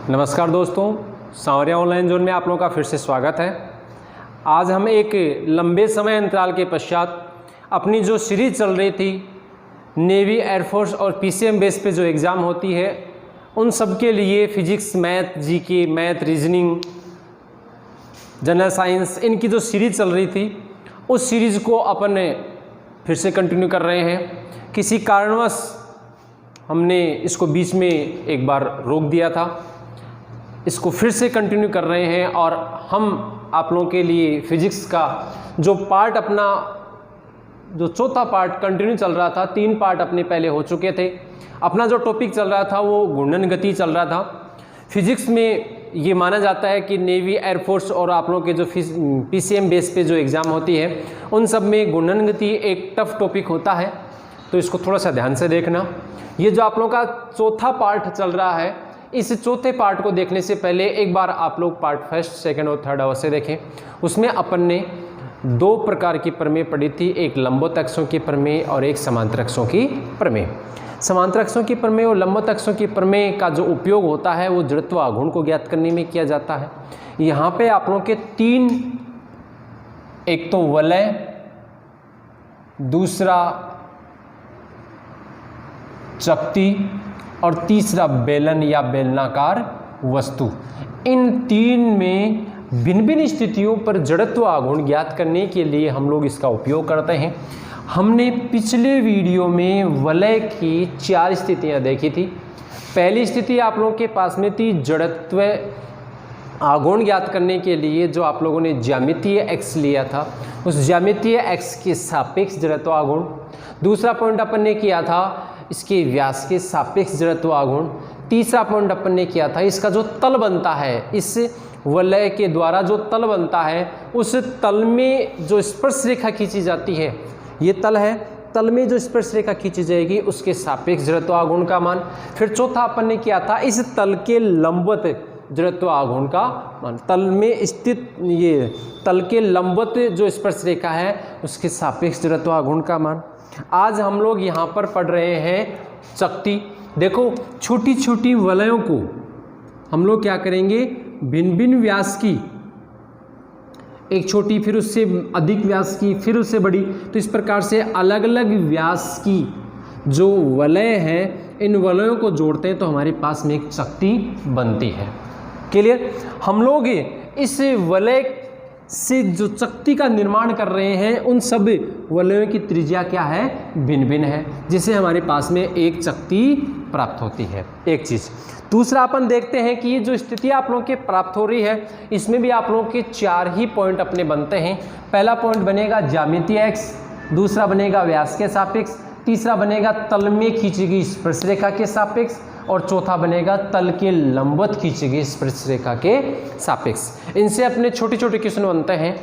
नमस्कार दोस्तों, सांवरिया online zone में आप लोगों का फिर से स्वागत है। आज हम एक लंबे समय अंतराल के पश्चात अपनी जो सीरीज चल रही थी नेवी, एयरफोर्स और पीसीएम बेस पे जो एग्ज़ाम होती है उन सब के लिए physics, math, GK, math, reasoning, general science, इनकी जो सीरीज चल रही थी उस सीरीज़ को अपन फिर से कंटिन्यू कर रहे हैं। किसी कारणवश हमने इसको बीच में एक बार रोक दिया था, इसको फिर से कंटिन्यू कर रहे हैं और हम आप लोगों के लिए फिजिक्स का जो पार्ट अपना जो चौथा पार्ट कंटिन्यू चल रहा था, 3 पार्ट अपने पहले हो चुके थे। अपना जो टॉपिक चल रहा था वो घूर्णन गति चल रहा था। फिजिक्स में ये माना जाता है कि नेवी, एयरफोर्स और आप लोगों के जो पीसीएम बेस पे जो एग्ज़ाम होती है उन सब में घूर्णन गति एक टफ टॉपिक होता है, तो इसको थोड़ा सा ध्यान से देखना। ये जो आप लोगों का चौथा पार्ट चल रहा है, इस चौथे पार्ट को देखने से पहले एक बार आप लोग पार्ट फर्स्ट, सेकंड और थर्ड अवश्य देखें। उसमें अपन ने 2 प्रकार की प्रमेय पढ़ी थी, एक लंबवत अक्षों की प्रमेय और एक समांतर अक्षों की प्रमेय। समांतर अक्षों की प्रमेय और लंबवत अक्षों की प्रमेय का जो उपयोग होता है वो जड़त्व आघूर्ण को ज्ञात करने में किया जाता है। यहाँ पे आप लोगों के 3, एक तो वलय, दूसरा चकती और तीसरा बेलन या बेलनाकार वस्तु, इन 3 में भिन्न भिन्न स्थितियों पर जड़त्व आघूर्ण ज्ञात करने के लिए हम लोग इसका उपयोग करते हैं। हमने पिछले वीडियो में वलय की 4 स्थितियां देखी थी। पहली स्थिति आप लोगों के पास में थी जड़त्व आघूर्ण ज्ञात करने के लिए जो आप लोगों ने ज्यामितीय एक्स लिया था, उस ज्यामितीय एक्स के सापेक्ष जड़त्व आघूर्ण। दूसरा पॉइंट अपन ने किया था इसके व्यास के सापेक्ष जड़त्व आघूर्ण। तीसरा पॉइंट अपन ने किया था इसका जो तल बनता है, इस वलय के द्वारा जो तल बनता है उस तल में जो स्पर्श रेखा खींची जाती है, ये तल है, तल में जो स्पर्श रेखा खींची जाएगी उसके सापेक्ष जड़त्व आघूर्ण का मान। फिर चौथा अपन ने किया था इस तल के लंबवत जड़त्व आघूर्ण का मान, तल में स्थित ये तल के लंबवत जो स्पर्श रेखा है उसके सापेक्ष जड़त्व आघूर्ण का मान। आज हम लोग यहाँ पर पढ़ रहे हैं चकती। देखो, छोटी छोटी वलयों को हम लोग क्या करेंगे, भिन्न भिन्न व्यास की, एक छोटी फिर उससे अधिक व्यास की फिर उससे बड़ी, तो इस प्रकार से अलग अलग व्यास की जो वलय है इन वलयों को जोड़ते हैं तो हमारे पास में एक चकती बनती है। क्लियर? हम लोग इस वलय से जो चकती का निर्माण कर रहे हैं उन सब वलयों की त्रिज्या क्या है, भिन्न भिन्न है, जिससे हमारे पास में एक चकती प्राप्त होती है। एक चीज़। दूसरा अपन देखते हैं कि ये जो स्थिति आप लोगों के प्राप्त हो रही है इसमें भी आप लोगों के 4 ही पॉइंट अपने बनते हैं। पहला पॉइंट बनेगा ज्यामितीय एक्स, दूसरा बनेगा व्यास के सापेक्ष, तीसरा बनेगा तल में खींची गई स्पर्श रेखा के सापेक्ष और चौथा बनेगा तल के लंबवत खींची गई स्पर्श रेखा के सापेक्ष। इनसे अपने छोटे छोटे क्वेश्चन बनते हैं।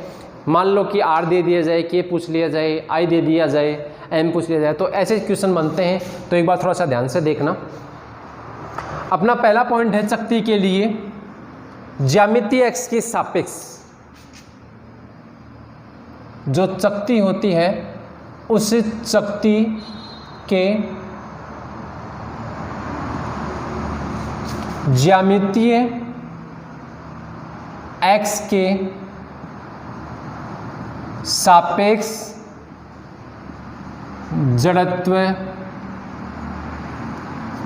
मान लो कि आर दे दिया जाए, के पूछ लिया जाए, आई दे दिया जाए, एम पूछ लिया जाए, तो ऐसे क्वेश्चन बनते हैं। तो एक बार थोड़ा सा ध्यान से देखना। अपना पहला पॉइंट है चकती के लिए ज्यामितीय एक्स के सापेक्ष जो चकती होती है उस चकती के ज्यामितीय एक्स के सापेक्ष जड़त्व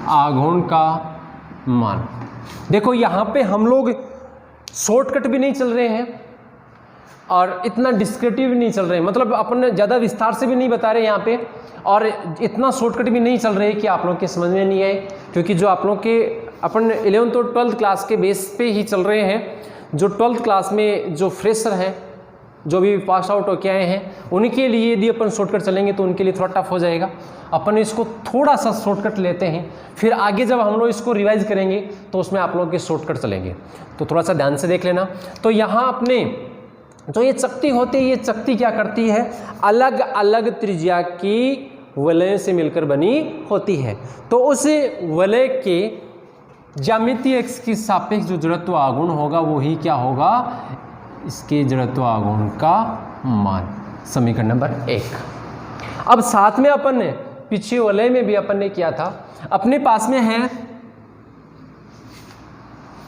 आघूर्ण का मान। देखो, यहां पे हम लोग शॉर्टकट भी नहीं चल रहे हैं और इतना डिस्क्रिप्टिव भी नहीं चल रहे हैं, मतलब अपन ज़्यादा विस्तार से भी नहीं बता रहे यहाँ पे और इतना शॉर्टकट भी नहीं चल रहे हैं कि आप लोग के समझ में नहीं आए, क्योंकि जो आप लोग के अपन 11th और 12th क्लास के बेस पे ही चल रहे हैं। जो 12th क्लास में जो फ्रेशर हैं, जो भी पास आउट होके आए हैं, उनके लिए यदि अपन शॉर्टकट चलेंगे तो उनके लिए थोड़ा टफ हो जाएगा। अपन इसको थोड़ा सा शॉर्टकट लेते हैं, फिर आगे जब हम लोग इसको रिवाइज करेंगे तो उसमें आप लोग के शॉर्टकट चलेंगे। तो थोड़ा सा ध्यान से देख लेना। तो यहाँ अपने जो ये चकती होती है, ये चकती क्या करती है, अलग अलग त्रिज्या की वलय से मिलकर बनी होती है। तो उस वलय के ज्यामितीय एक्स के सापेक्ष जो जड़त्व आघूर्ण होगा वो ही क्या होगा, इसके जड़त्व आघूर्ण का मान। समीकरण नंबर 1। अब साथ में अपन ने पीछे वलय में भी अपन ने किया था, अपने पास में है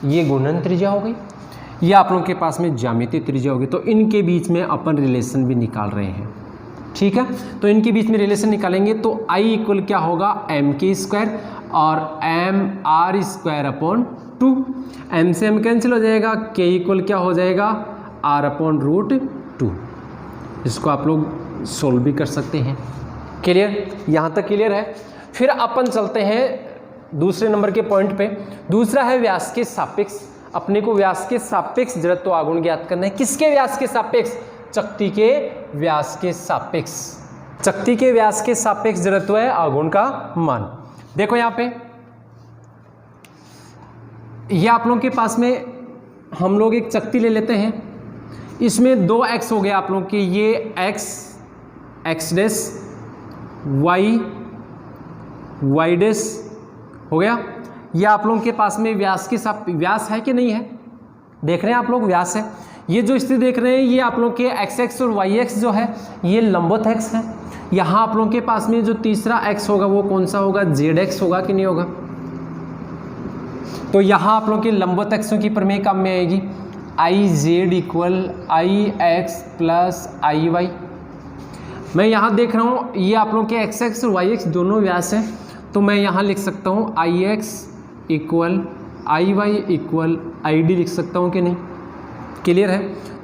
ये गुणन त्रिज्या हो गई, ये आप लोगों के पास में ज्यामितीय त्रिज्या होगी। तो इनके बीच में अपन रिलेशन भी निकाल रहे हैं, ठीक है। तो इनके बीच में रिलेशन निकालेंगे तो I इक्वल क्या होगा m² और mr²/2, m से m कैंसिल हो जाएगा, k इक्वल क्या हो जाएगा r/√2। इसको आप लोग सोल्व भी कर सकते हैं। क्लियर, यहाँ तक क्लियर है। फिर अपन चलते हैं दूसरे नंबर के पॉइंट पे। दूसरा है व्यास के सापेक्ष। अपने को व्यास के सापेक्ष जड़त्व आघूर्ण ज्ञात करना है। किसके व्यास के सापेक्ष? चकती के व्यास के सापेक्ष। चकती के व्यास के सापेक्ष जड़त्व है आघूर्ण का मान। देखो यहाँ पे ये आप लोगों के पास में हम लोग एक चकती ले लेते हैं। इसमें 2x हो गया आप लोगों के, ये x डैश y डैश हो गया। ये आप लोगों के पास में व्यास के साथ व्यास है कि नहीं है, देख रहे हैं आप लोग, व्यास है। ये जो स्थिति देख रहे हैं ये आप लोग के x और y जो है ये लंबवत x है। यहाँ आप लोगों के पास में जो तीसरा x होगा वो कौन सा होगा, zx होगा कि नहीं होगा। तो यहाँ आप लोगों के लंबवत xों की प्रमेय काम में आएगी, iz equal ix plus iy। मैं यहाँ देख रहा हूँ ये आप लोगों के x और y दोनों व्यास हैं, तो मैं यहाँ लिख सकता हूँ ix equal iy equal id लिख सकता हूँ कि नहीं। क्लियर है।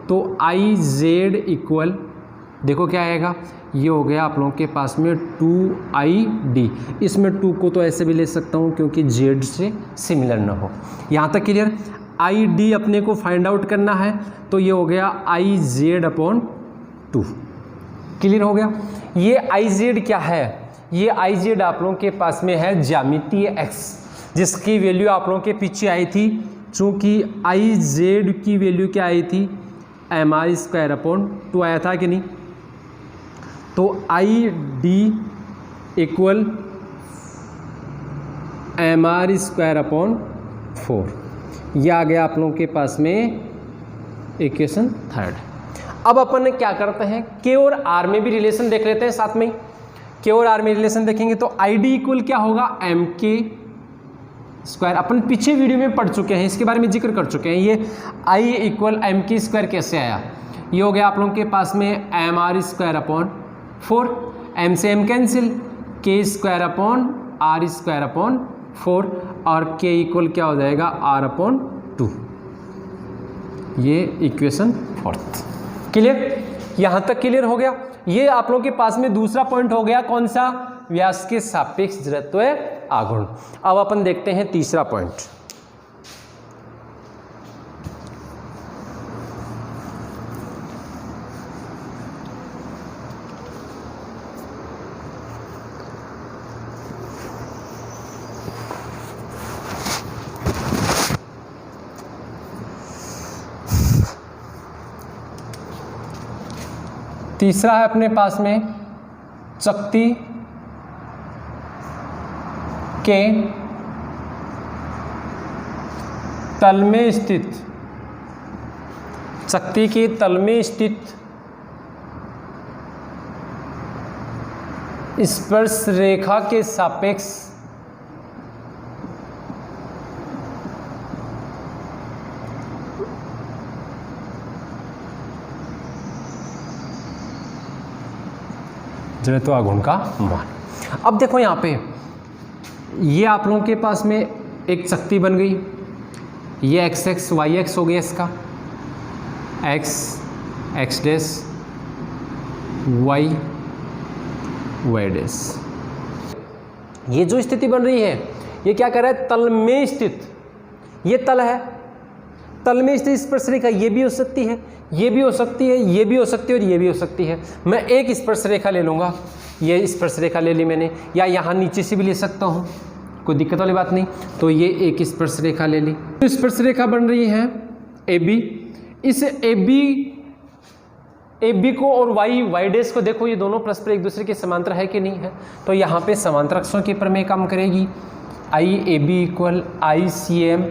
तो iz इक्वल देखो क्या आएगा, ये हो गया आप लोगों के पास में 2id। इसमें 2 को तो ऐसे भी ले सकता हूँ क्योंकि z से सिमिलर ना हो। यहाँ तक क्लियर। id अपने को फाइंड आउट करना है तो ये हो गया iz/2। क्लियर हो गया। ये iz क्या है, ये iz आप लोगों के पास में है ज्यामितीय x, जिसकी वैल्यू आप लोगों के पीछे आई थी। चूँकि iz की वैल्यू क्या आई थी, mr²/2 आया था कि नहीं। तो id इक्वल mr²/4, यह आ गया आप लोगों के पास में इक्वेशन थर्ड। अब अपन क्या करते हैं, k और r में भी रिलेशन देख लेते हैं साथ में। k और r में रिलेशन देखेंगे तो id इक्वल क्या होगा mk²। अपन पीछे वीडियो में पढ़ चुके हैं, इसके बारे में जिक्र कर चुके हैं। ये i इक्वल mk² कैसे आया, ये हो गया आप लोगों के पास में mr²/4, m से m कैंसिल, k²/r²/4 और k इक्वल क्या हो जाएगा r/2। ये इक्वेशन फोर्थ। क्लियर, यहाँ तक क्लियर हो गया। ये आप लोगों के पास में दूसरा पॉइंट हो गया, कौन सा, व्यास के सापेक्ष जड़त्व आघूर्ण। अब अपन देखते हैं तीसरा पॉइंट। तीसरा है अपने पास में चकती के तल में स्थित, चकती के तल में स्थित स्पर्श रेखा के सापेक्ष जड़त्व आघूर्ण का मान। अब देखो यहाँ पे ये आप लोगों के पास में एक चकती बन गई, ये x y हो गया इसका, x डैश y डैश। ये जो स्थिति बन रही है ये क्या कर रहा है, तल में स्थित, ये तल है, तल में स्थित स्पर्श रेखा ये भी हो सकती है, ये भी हो सकती है, ये भी हो सकती है और ये भी हो सकती है। मैं एक स्पर्श रेखा ले लूँगा, ये स्पर्श रेखा ले ली मैंने, या यहाँ नीचे से भी ले सकता हूँ, कोई दिक्कत वाली बात नहीं। तो ये एक स्पर्श रेखा ले ली, तो स्पर्श रेखा बन रही है AB। इस AB को और y डैश को देखो, ये दोनों परस्पर एक दूसरे के समांतर है कि नहीं है। तो यहाँ पे समांतर अक्षों की प्रमेय काम करेगी, IAB equal ICM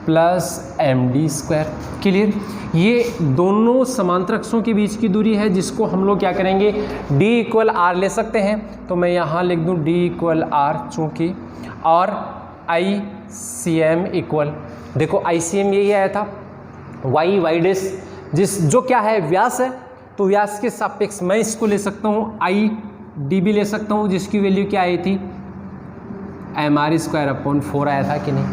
plus MD²। Clear, ये दोनों समांतर अक्षों के बीच की दूरी है, जिसको हम लोग क्या करेंगे, D इक्वल R ले सकते हैं। तो मैं यहाँ लिख दूँ D इक्वल R चूँकि, और ICM इक्वल देखो ICM यही आया था, वाई डैश जो क्या है व्यास है, तो व्यास के सापेक्ष मैं इसको ले सकता हूँ IDB ले सकता हूँ, जिसकी वैल्यू क्या आई थी mr²/4 आया था कि नहीं।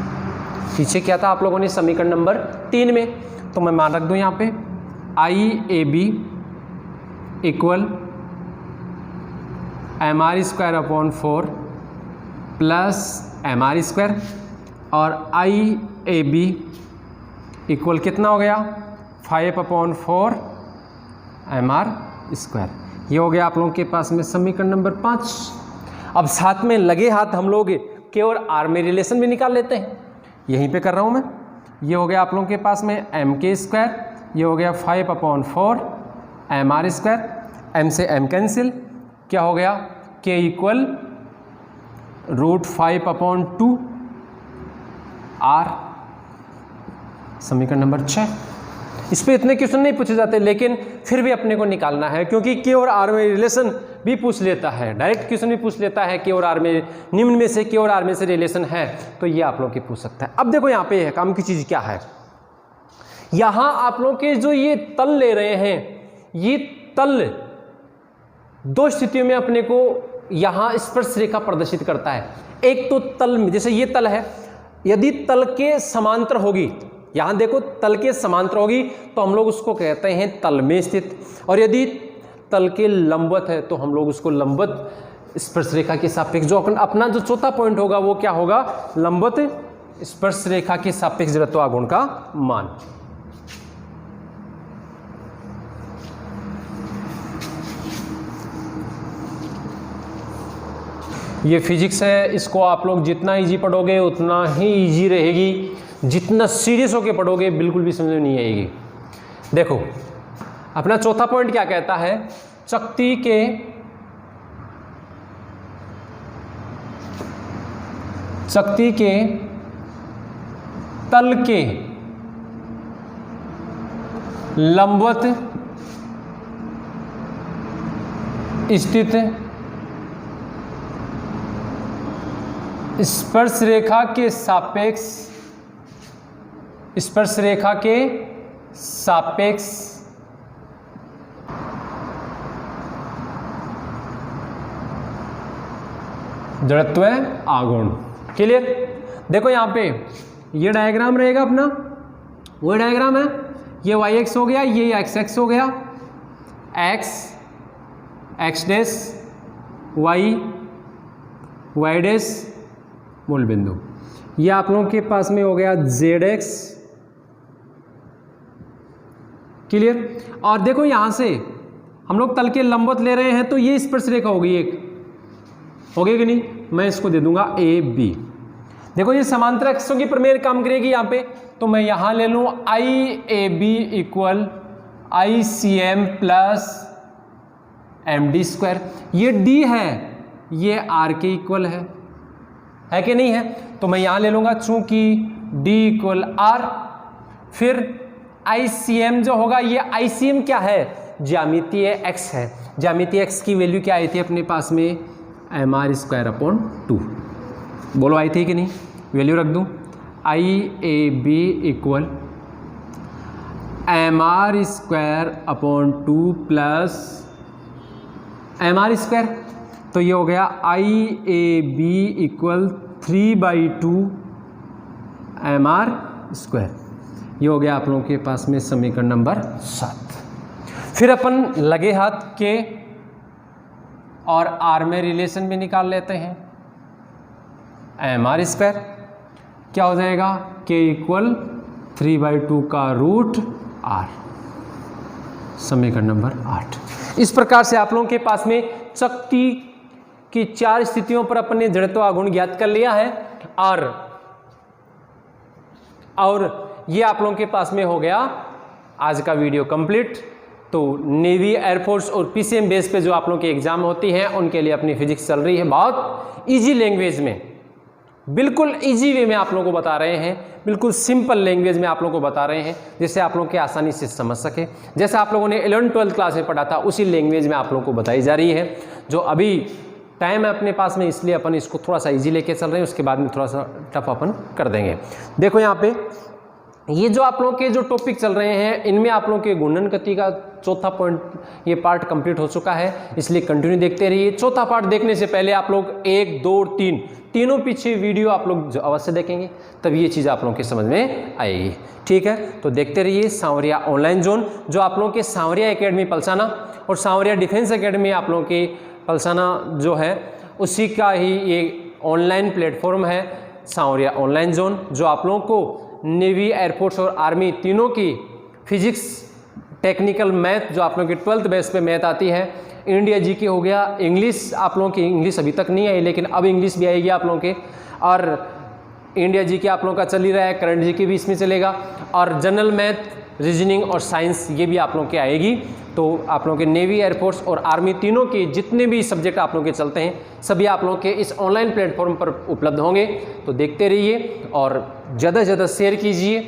पीछे क्या था आप लोगों ने समीकरण नंबर 3 में, तो मैं मान रख दूँ यहाँ पे IAB equal mr²/4 plus mr² और IAB इक्वल कितना हो गया 5/4 mr²। ये हो गया आप लोगों के पास में समीकरण नंबर 5। अब साथ में लगे हाथ हम लोग के और आर में रिलेशन भी निकाल लेते हैं, यहीं पे कर रहा हूँ मैं। ये हो गया आप लोगों के पास में mk², ये हो गया 5/4 mr², m से m कैंसिल, क्या हो गया k इक्वल √5/2 r। समीकरण नंबर 6। इस पे इतने क्वेश्चन नहीं पूछे जाते, लेकिन फिर भी अपने को निकालना है, क्योंकि के और आर में रिलेशन भी पूछ लेता है, डायरेक्ट क्वेश्चन भी पूछ लेता है के और आर में, निम्न में से के और आर में से रिलेशन है, तो ये आप लोग के पूछ सकता है। अब देखो यहाँ पे है काम की चीज क्या है, यहाँ आप लोग के जो ये तल ले रहे हैं, ये तल दो स्थितियों में अपने को यहाँ स्पर्श रेखा प्रदर्शित करता है। एक तो तल में, जैसे ये तल है, यदि तल के समांतर होगी, यहाँ देखो तल के समांतर होगी तो हम लोग उसको कहते हैं तल में स्थित, और यदि तल के लंबवत है तो हम लोग उसको लंबवत स्पर्श रेखा के सापेक्ष, जो अपना जो चौथा पॉइंट होगा वो क्या होगा, लंबवत स्पर्श रेखा के सापेक्ष जड़त्वाघूर्ण का मान। ये फिजिक्स है, इसको आप लोग जितना इजी पढ़ोगे उतना ही इजी रहेगी, जितना सीरियस होके पढ़ोगे बिल्कुल भी समझ में नहीं आएगी। देखो अपना चौथा पॉइंट क्या कहता है, चकती के तल के लंबवत स्थित स्पर्श रेखा के सापेक्ष जड़त्व आघूर्ण। क्लियर। देखो यहाँ पे ये डायग्राम रहेगा अपना, वो डायग्राम है, ये वाई एक्स हो गया, ये एक्स एक्स हो गया, x dash y y dash मूल बिंदु, ये आप लोगों के पास में हो गया जेड एक्स। क्लियर। और देखो यहां से हम लोग तल के लंबवत ले रहे हैं तो ये स्पर्श रेखा होगी, एक होगी कि नहीं, मैं इसको दे दूंगा ए बी। देखो ये समांतर अक्षों की प्रमेय काम करेगी यहाँ पे, तो मैं यहां ले लूं I A B equal I C M plus M D square. ये डी है, ये आर के इक्वल है कि नहीं है, तो मैं यहां ले लूंगा चूंकि डी इक्वल आर। फिर ICM जो होगा, ये ICM क्या है, ज्यामितीय x है। ज्यामितीय x की वैल्यू क्या आई थी अपने पास में, mr²/2। बोलो आई थी कि नहीं, वैल्यू रख दूं, IAB equal mr²/2 plus mr², तो ये हो गया IAB इक्वल 3/2 mr²। ये हो गया आप लोगों के पास में समीकरण नंबर 7। फिर अपन लगे हाथ के और आर में रिलेशन भी निकाल लेते हैं। mr² क्या हो जाएगा, k इक्वल 3/2 का रूट r। समीकरण नंबर 8। इस प्रकार से आप लोगों के पास में शक्ति की 4 स्थितियों पर अपन ने जड़त्व आघूर्ण ज्ञात कर लिया है, और ये आप लोगों के पास में हो गया आज का वीडियो कंप्लीट। तो नेवी, एयरफोर्स और पीसीएम बेस पे जो आप लोगों की एग्जाम होती है उनके लिए अपनी फिजिक्स चल रही है, बहुत इजी लैंग्वेज में, बिल्कुल इजी वे में आप लोगों को बता रहे हैं, बिल्कुल सिंपल लैंग्वेज में आप लोगों को बता रहे हैं, जिससे आप लोगों के आसानी से समझ सके। जैसे आप लोगों ने 11th-12th क्लास में पढ़ा था उसी लैंग्वेज में आप लोगों को बताई जा रही है। जो अभी टाइम है अपने पास में, इसलिए अपन इसको थोड़ा सा इजी लेके चल रहे हैं, उसके बाद में थोड़ा सा टफ अपन कर देंगे। देखो यहाँ पे ये जो आप लोगों के जो टॉपिक चल रहे हैं इनमें आप लोगों के गुणन गति का चौथा पॉइंट ये पार्ट कंप्लीट हो चुका है, इसलिए कंटिन्यू देखते रहिए। चौथा पार्ट देखने से पहले आप लोग 1, 2 और 3 तीनों पीछे वीडियो आप लोग अवश्य देखेंगे, तब ये चीज़ आप लोगों के समझ में आएगी। ठीक है, तो देखते रहिए सांवरिया ऑनलाइन जोन, जो आप लोगों के सांवरिया एकेडमी पलसाना और सांवरिया डिफेंस एकेडमी आप लोगों के पलसाना जो है उसी का ही ये ऑनलाइन प्लेटफॉर्म है सांवरिया ऑनलाइन जोन, जो आप लोगों को नेवी, एयरफोर्स और आर्मी तीनों की फिजिक्स, टेक्निकल मैथ जो आप लोगों की 12th बेस पे मैथ आती है, इंडिया जीके हो गया, इंग्लिश आप लोगों की इंग्लिश अभी तक नहीं आई लेकिन अब इंग्लिश भी आएगी आप लोगों के, और इंडिया जीके आप लोगों का चल ही रहा है, करंट जीके भी इसमें चलेगा, और जनरल मैथ, रीजनिंग और साइंस ये भी आप लोगों की आएगी। तो आप लोगों के नेवी, एयरफोर्स और आर्मी तीनों के जितने भी सब्जेक्ट आप लोगों के चलते हैं सभी आप लोगों के इस ऑनलाइन प्लेटफॉर्म पर उपलब्ध होंगे। तो देखते रहिए और ज़्यादा से ज़्यादा शेयर कीजिए